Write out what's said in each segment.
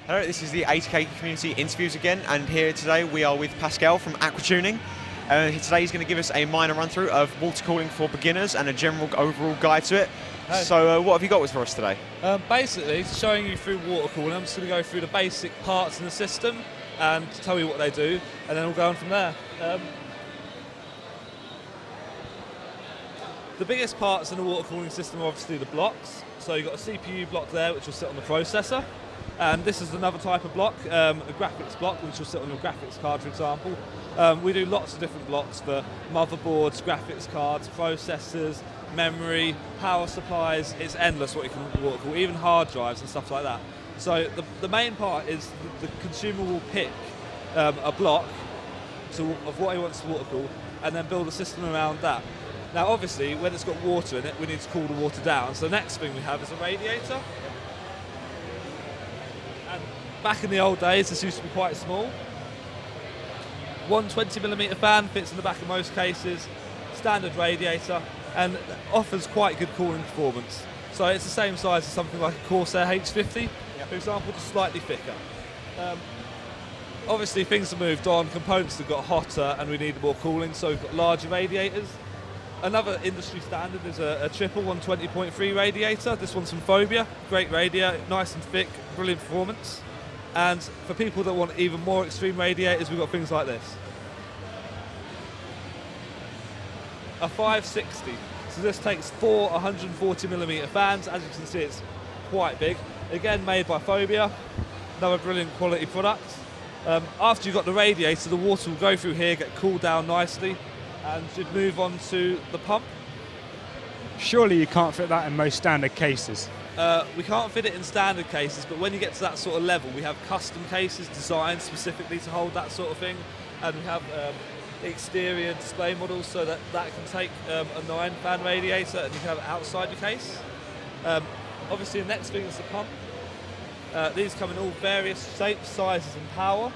Hello, this is the ATK community interviews again, and here today we are with Pascal from Aqua Tuning. Today he's going to give us a minor run through of water cooling for beginners and a general overall guide to it. Hey. So what have you got for us today? Basically, showing you through water cooling. I'm just going to go through the basic parts in the system and tell you what they do, and then we'll go on from there. The biggest parts in the water cooling system are obviously the blocks. So you've got a CPU block there, which will sit on the processor. And this is another type of block, a graphics block, which will sit on your graphics card, for example. We do lots of different blocks for motherboards, graphics cards, processors, memory, power supplies. It's endless what you can water cool, even hard drives and stuff like that. So the main part is the consumer will pick a block of what he wants to water cool and then build a system around that. Now obviously, when it's got water in it, we need to cool the water down. So the next thing we have is a radiator. And back in the old days, this used to be quite small. 120mm fan fits in the back of most cases, standard radiator, and offers quite good cooling performance. So it's the same size as something like a Corsair H50, for example, just slightly thicker. Obviously things have moved on, components have got hotter and we need more cooling, so we've got larger radiators. Another industry standard is a triple 120.3 radiator. This one's from Phobia, great radiator, nice and thick, brilliant performance. And for people that want even more extreme radiators, we've got things like this. A 560. So this takes 4 140mm fans. As you can see, it's quite big. Again, made by Phobia. Another brilliant quality product. After you've got the radiator, the water will go through here, get cooled down nicely, and should move on to the pump. Surely you can't fit that in most standard cases. We can't fit it in standard cases, but when you get to that sort of level, we have custom cases designed specifically to hold that sort of thing, and we have exterior display models so that can take a 9-fan radiator and you can have it outside your case. Obviously the next thing is the pump. These come in all various shapes, sizes and power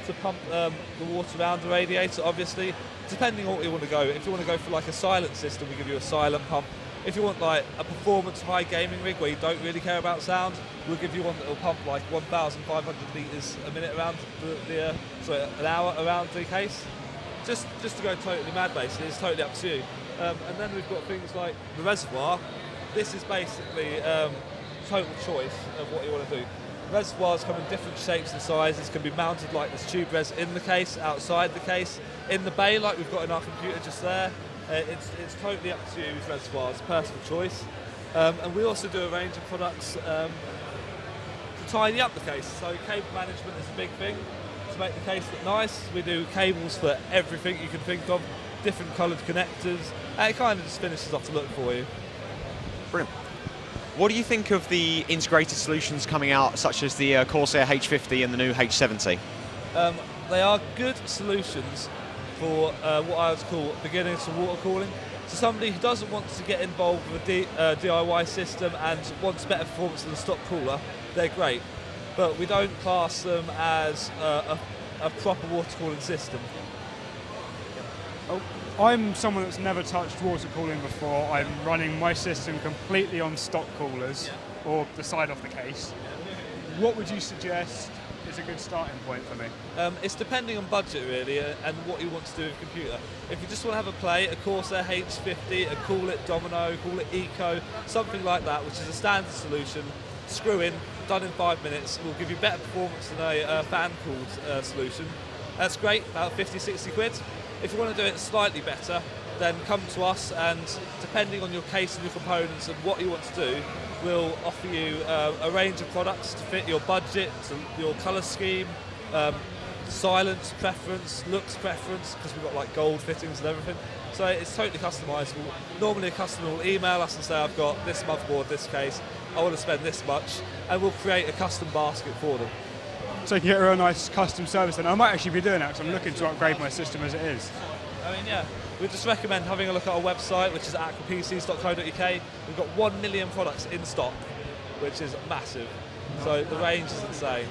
to pump the water around the radiator, obviously, depending on what you want to go. If you want to go for like a silent system, we give you a silent pump. If you want like a performance high gaming rig where you don't really care about sound, we'll give you one that will pump like 1,500 litres a minute around an hour around the case. Just to go totally mad, basically, it's totally up to you. And then we've got things like the reservoir. This is basically total choice of what you want to do. Reservoirs come in different shapes and sizes, can be mounted like this tube res in the case, outside the case, in the bay like we've got in our computer just there. It's totally up to you with reservoirs, personal choice. And we also do a range of products to tidy up the case. So cable management is a big thing. To make the case look nice, we do cables for everything you can think of, different coloured connectors, and it kind of just finishes off the look for you. Brilliant. What do you think of the integrated solutions coming out, such as the Corsair H50 and the new H70? They are good solutions for what I would call beginners to water cooling. So somebody who doesn't want to get involved with a DIY system and wants better performance than a stock cooler, they're great. But we don't class them as a proper water cooling system. Oh, I'm someone that's never touched water cooling before. I'm running my system completely on stock coolers, or the side of the case. What would you suggest is a good starting point for me? It's depending on budget really, and what you want to do with a computer. If you just want to have a play, a Corsair H50, a Call It Domino, Call It Eco, something like that, which is a standard solution, screw in, done in 5 minutes, will give you better performance than a fan-cooled solution. That's great, about 50, 60 quid. If you want to do it slightly better, then come to us, and depending on your case and your components and what you want to do, we'll offer you a range of products to fit your budget, to your colour scheme, silence preference, looks preference, because we've got like gold fittings and everything. So it's totally customisable. Normally a customer will email us and say, I've got this motherboard, this case, I want to spend this much, and we'll create a custom basket for them. So you can get a real nice custom service, and I might actually be doing that because I'm looking to upgrade my system as it is. I mean, yeah, we just recommend having a look at our website, which is aquapcs.co.uk. We've got 1 million products in stock, which is massive. So the range is insane.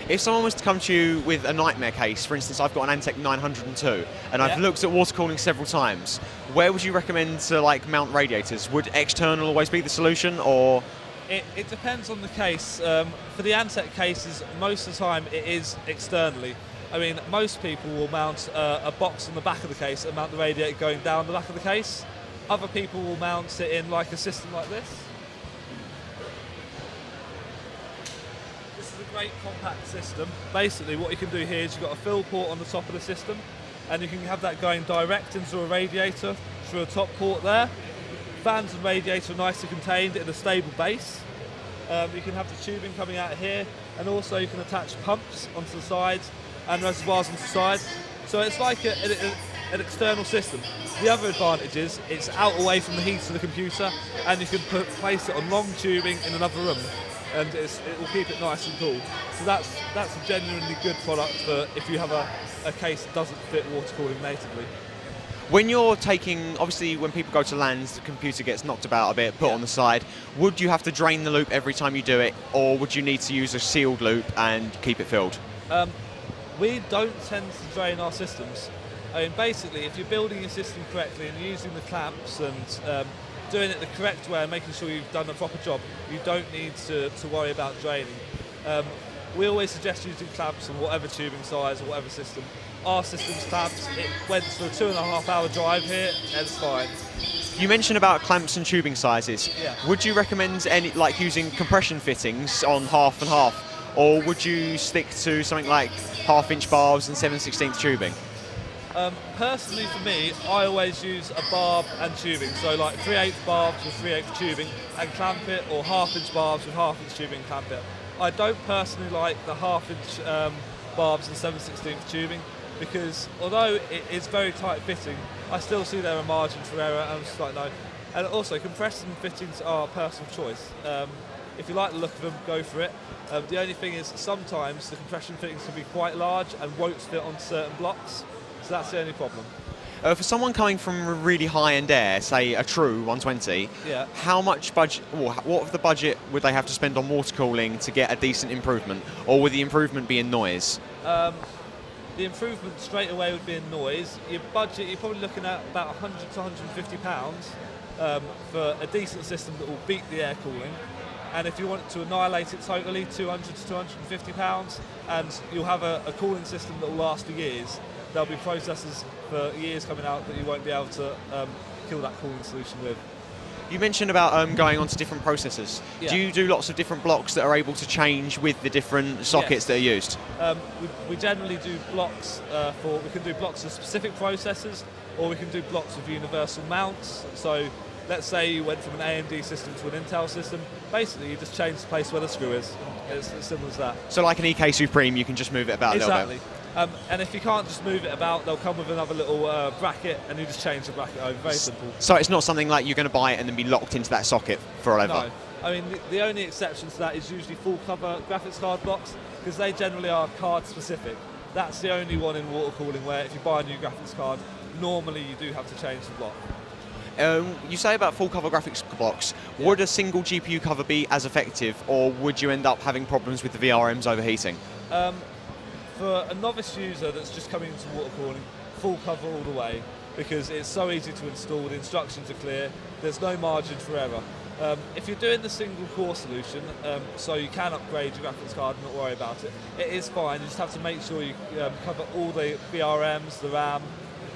If someone was to come to you with a nightmare case, for instance, I've got an Antec 902, and I've looked at water cooling several times, where would you recommend to like mount radiators? Would external always be the solution, or It depends on the case. For the Antec cases, most of the time it is externally. I mean, most people will mount a box on the back of the case and mount the radiator going down the back of the case. Other people will mount it in like a system like this. This is a great compact system. Basically what you can do here is you've got a fill port on the top of the system, and you can have that going direct into a radiator through a top port there. Fans and radiator are nicely contained in a stable base. You can have the tubing coming out here, and also you can attach pumps onto the sides and reservoirs onto the side. So it's like an external system. The other advantage is it's out away from the heat of the computer, and you can place it on long tubing in another room, and it will keep it nice and cool. So that's a genuinely good product for if you have a case that doesn't fit water cooling natively. When you're taking, obviously when people go to lands, the computer gets knocked about a bit, put on the side. Would you have to drain the loop every time you do it, or would you need to use a sealed loop and keep it filled? We don't tend to drain our systems. I mean, basically, if you're building your system correctly and using the clamps and doing it the correct way and making sure you've done a proper job, you don't need to worry about draining. We always suggest using clamps on whatever tubing size or whatever system. Our system's clamps, it went for a 2.5 hour drive here, and it's fine. You mentioned about clamps and tubing sizes. Yeah. Would you recommend like using compression fittings on half and half, or would you stick to something like 1/2 inch barbs and 7/16 tubing? Personally, for me, I always use a barb and tubing, so like 3/8 barbs with 3/8 tubing and clamp it, or 1/2 inch barbs with 1/2 inch tubing and clamp it. I don't personally like the 1/2 inch barbs and 7/16 tubing, because although it is very tight fitting, I still see there a margin for error, and I'm just like, no. And also, compressors and fittings are a personal choice. If you like the look of them, go for it. The only thing is sometimes the compression fittings can be quite large and won't fit on certain blocks, so that's the only problem. For someone coming from a really high-end air, say a true 120, Yeah. how much budget, or what of the budget would they have to spend on water cooling to get a decent improvement, or would the improvement be in noise? The improvement straight away would be in noise. Your budget, you're probably looking at about 100 to 150 pounds for a decent system that will beat the air cooling. And if you want to annihilate it totally, 200 to 250 pounds, and you'll have a cooling system that will last for years. There'll be processors for years coming out that you won't be able to kill that cooling solution with. You mentioned about going on to different processors. Yeah. Do you do lots of different blocks that are able to change with the different sockets that are used? We generally do blocks we can do blocks of specific processors, or we can do blocks of universal mounts. So let's say you went from an AMD system to an Intel system, basically you just change the place where the screw is. It's as simple as that. So like an EK Supreme, you can just move it about a little bit? Exactly. And if you can't just move it about, they'll come with another little bracket, and you just change the bracket over. Very simple. So it's not something like you're going to buy it and then be locked into that socket forever? No. I mean, the only exception to that is usually full cover graphics card blocks, because they generally are card specific. That's the only one in water cooling where if you buy a new graphics card, normally you do have to change the block. You say about full cover graphics blocks. Yeah. Would a single GPU cover be as effective, or would you end up having problems with the VRMs overheating? For a novice user that's just coming into water cooling, full cover all the way, because it's so easy to install, the instructions are clear, there's no margin for error. If you're doing the single core solution, so you can upgrade your graphics card and not worry about it, it is fine. You just have to make sure you cover all the VRMs, the RAM,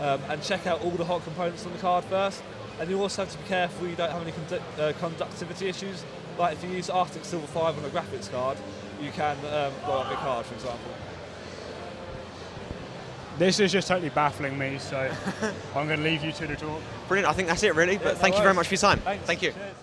and check out all the hot components on the card first. And you also have to be careful you don't have any conductivity issues. Like if you use Arctic Silver 5 on a graphics card, you can blow up your card, for example. This is just totally baffling me, so I'm going to leave you to the talk. Brilliant, I think that's it really, but no thank you very worries. much for your time. Thanks. Thank you. Cheers.